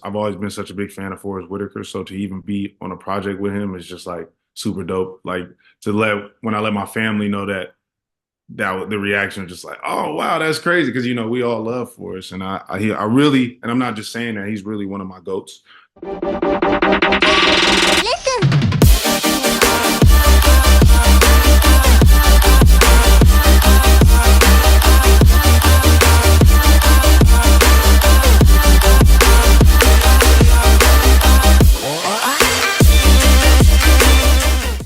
I've always been such a big fan of Forest Whitaker, so to even be on a project with him is just like super dope. Like to let when I let my family know the reaction was just like, oh wow, that's crazy because we all love Forest, and I really, and I'm not just saying that, he's really one of my goats.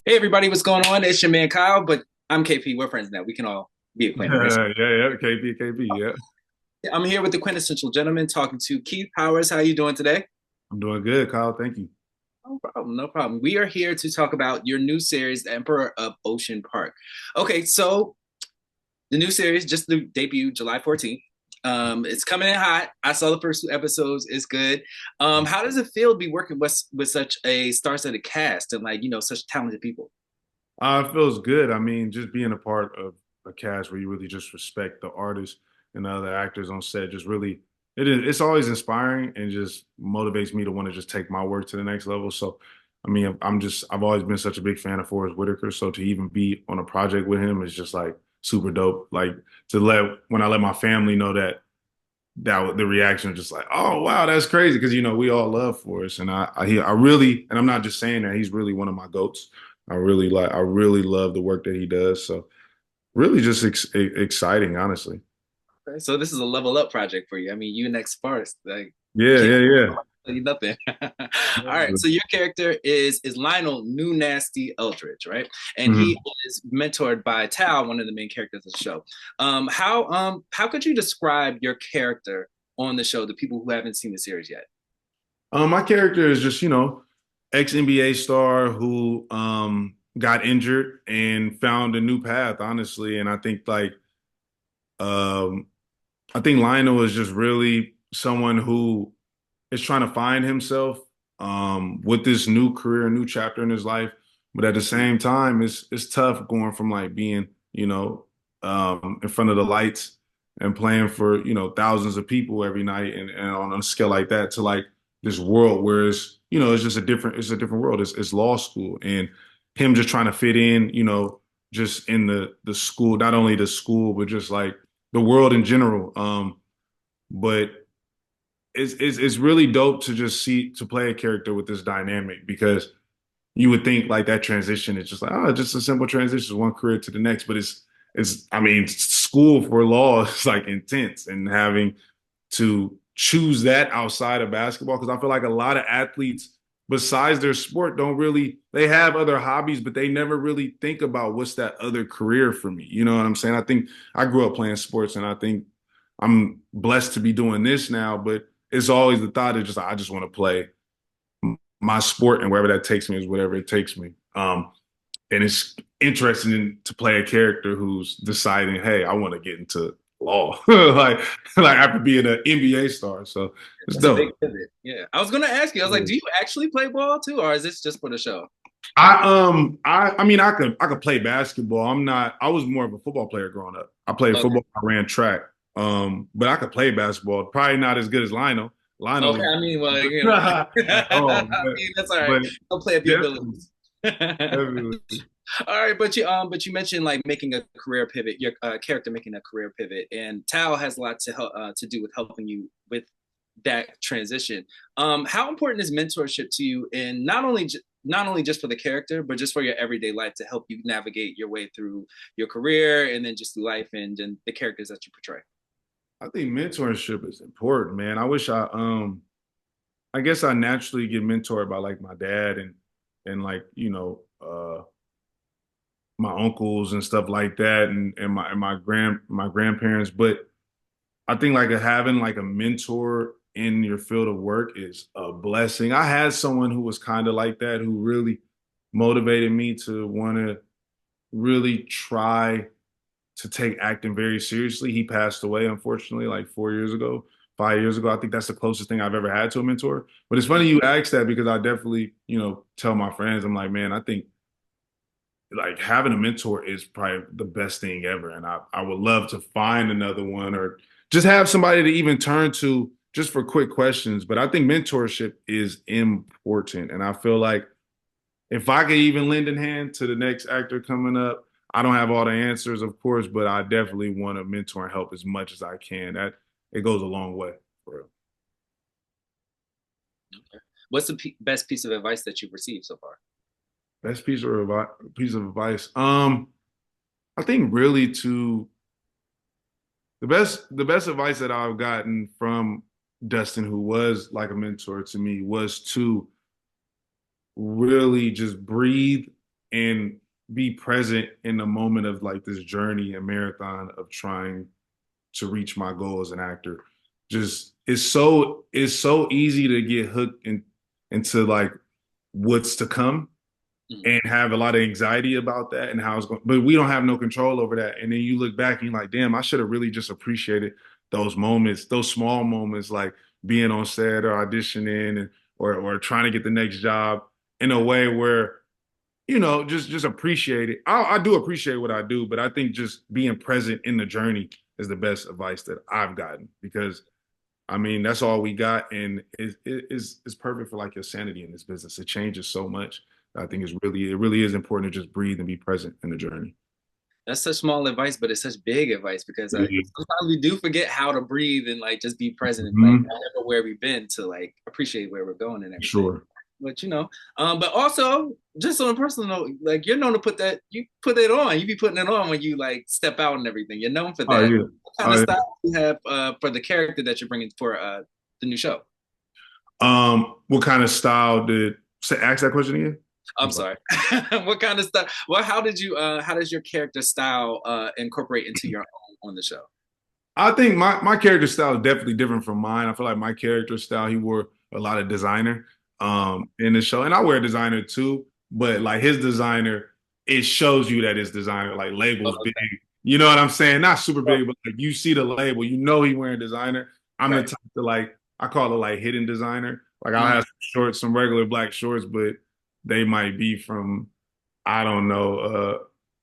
Hey everybody, what's going on? It's your man Kyle, but I'm KP. We're friends now. We can all be acquainted, right? Yeah, KP, yeah. I'm here with the quintessential gentleman talking to Keith Powers. How you doing today? I'm doing good, Kyle. Thank you. No problem, no problem. We are here to talk about your new series, The Emperor of Ocean Park. Okay, so the new series just debuted July 14th. It's coming in hot. I saw the first two episodes. It's good. How does it feel to be working with such a star-studded cast and such talented people? It feels good. I mean, just being a part of a cast where you really just respect the artists and the other actors on set, just really it's always inspiring and just motivates me to want to just take my work to the next level. So, I mean, I've always been such a big fan of Forest Whitaker. So to even be on a project with him is just like super dope. Like to let when I let my family know that the reaction was just like, oh wow, that's crazy because we all love Forrest, and I really, and I'm not just saying that, he's really one of my goats. I really love the work that he does. So really just exciting, honestly. Okay, so this is a level up project for you. I mean, you next Forest, like Yeah, can't yeah, tell you nothing. All right, yeah. so your character is Lionel New Nasty Eldridge, right? And he Mhm. is mentored by Tal, one of the main characters of the show. How could you describe your character on the show to people who haven't seen the series yet? My character is just ex NBA star who got injured and found a new path, honestly. And um, I think Lionel is just really someone who is trying to find himself with this new career, new chapter in his life. But at the same time, it's tough going from like being, in front of the lights and playing for, thousands of people every night and on a scale like that to like this world where it's just it's a different world. It's law school and him just trying to fit in, just in the school, not only the school, but just like the world in general. But it's really dope to just see to play a character with this dynamic because you would think like that transition is just like just a simple transition one career to the next, but it's I mean school for law is like intense and having to choose that outside of basketball because I feel like a lot of athletes besides their sport don't really they have other hobbies but they never really think about what's that other career for me. You know what I'm saying? I think I grew up playing sports and I think I'm blessed to be doing this now, but it's always the thought of just I just want to play my sport and wherever that takes me is whatever it takes me. And it's interesting to play a character who's deciding, hey, I want to get into law, like after being an NBA star. So it's That's a big dope. pivot. Yeah, I was gonna ask you. I was like, do you actually play ball too, or is this just for the show? I mean I could play basketball. I was more of a football player growing up. I played Okay. football, I ran track. But I could play basketball. Probably not as good as Lionel. Okay. Lionel I mean, well, at all, I mean, that's all right. but I'll play up your definitely, abilities. definitely. All right, but you mentioned like making a career pivot, your character making a career pivot, and Tao has a lot to help to do with helping you with that transition. How important is mentorship to you, in not only just for the character, but just for your everyday life to help you navigate your way through your career and then just through life and the characters that you portray? I think mentorship is important, man. I guess I naturally get mentored by like my dad and like, my uncles and stuff like that and my grandparents. But I think like having like a mentor in your field of work is a blessing. I had someone who was kind of like that, who really motivated me to want to really try to take acting very seriously. He passed away, unfortunately, like 4 years ago, 5 years ago. I think that's the closest thing I've ever had to a mentor. But it's funny you asked that because I definitely, tell my friends, I'm like, man, I think like having a mentor is probably the best thing ever. And I would love to find another one or just have somebody to even turn to just for quick questions, but I think mentorship is important. And I feel like if I could even lend a hand to the next actor coming up, I don't have all the answers, of course, but I definitely want to mentor and help as much as I can. That it goes a long way for real. Okay. What's the best piece of advice that you've received so far? Best piece of advice. I think really to the best advice that I've gotten from Dustin, who was like a mentor to me, was to really just breathe and be present in the moment of like this journey and marathon of trying to reach my goal as an actor. Just it's so easy to get hooked into like what's to come Mhm. and have a lot of anxiety about that and how it's going. But we don't have no control over that. And then you look back and you're like, damn, I should have really just appreciated those moments, those small moments, like being on set or auditioning and or trying to get the next job in a way where just appreciate it. I do appreciate what I do, but I think just being present in the journey is the best advice that I've gotten because I mean that's all we got, and it's perfect for like your sanity in this business. It changes so much. I think it really is important to just breathe and be present in the journey. That's such small advice, but it's such big advice because Yeah. sometimes we do forget how to breathe and like just be present and like Mhm. remember where we've been to like appreciate where we're going and everything. Sure. But but also just on a personal note, like you're known to you put it on. You be putting it on when you like step out and everything. You're known for Oh that. yeah. What kind Oh of yeah. style do you have for the character that you're bringing for the new show? What kind of style did say ask that question again? I'm I'm sorry. sorry. What kind of stuff? Well, how does your character style incorporate into your own on the show? I think my character style is definitely different from mine. I feel like my character style, he wore a lot of designer in the show. And I wear designer too, but like his designer, it shows you that it's designer, like labels big. Okay. You know what I'm saying? Not super Oh, big, but like you see the label, you know he wearing designer. I'm the right. type to like I call it like hidden designer. Like I'll Mm, have some shorts, some regular black shorts, but they might be from I don't know,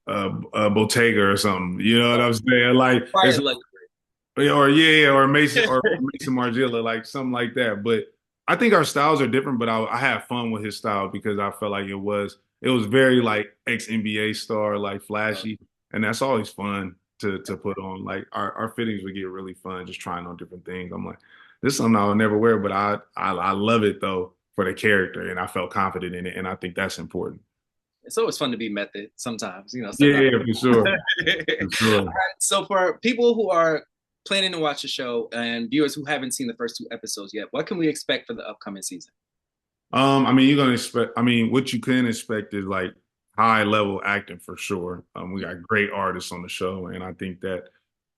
Bottega or something. You know what I'm saying? Like it's quiet luxury. or yeah, or Mason Margiela, like something like that. But I think our styles are different. But I had fun with his style because I felt like it was very like ex NBA star, like flashy, and that's always fun to put on. Like our fittings would get really fun just trying on different things. I'm like, this is something I'll never wear, but I love it though for the character, and I felt confident in it, and I think that's important. It's always fun to be method sometimes, step out. Yeah, for All sure, right. for sure. So for people who are planning to watch the show and viewers who haven't seen the first two episodes yet, what can we expect for the upcoming season? I mean, you're gonna expect. I mean, what you can expect is like high level acting for sure. We got great artists on the show, and I think that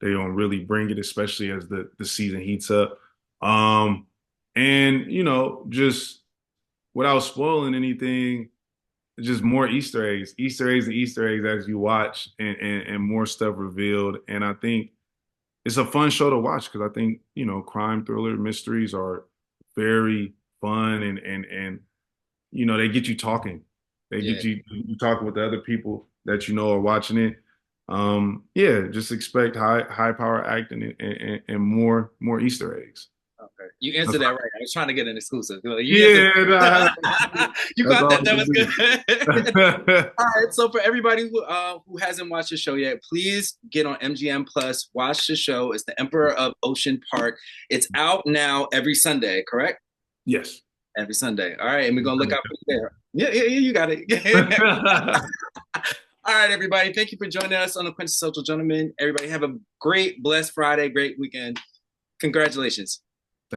they don't really bring it, especially as the season heats up. Um, and just without spoiling anything, just more Easter eggs as you watch, and more stuff revealed. And I think it's a fun show to watch because I think crime thriller mysteries are very fun and they get you talking. They Yeah. get you talking with the other people that are watching it. Yeah, just expect high power acting and more Easter eggs. Okay. You answered That's, that right. I was trying to get an exclusive. You answered. yeah, nah, You that's got all that. That we was good. do. All right. So for everybody who hasn't watched the show yet, please get on MGM Plus. Watch the show. It's The Emperor of Ocean Park. It's out now every Sunday. Correct? Yes. Every Sunday. All right, and we're gonna look out for you there. Yeah, yeah, yeah. You got it. All right, everybody. Thank you for joining us on the Quintessential Gentleman. Everybody have a great, blessed Friday, great weekend. Congratulations.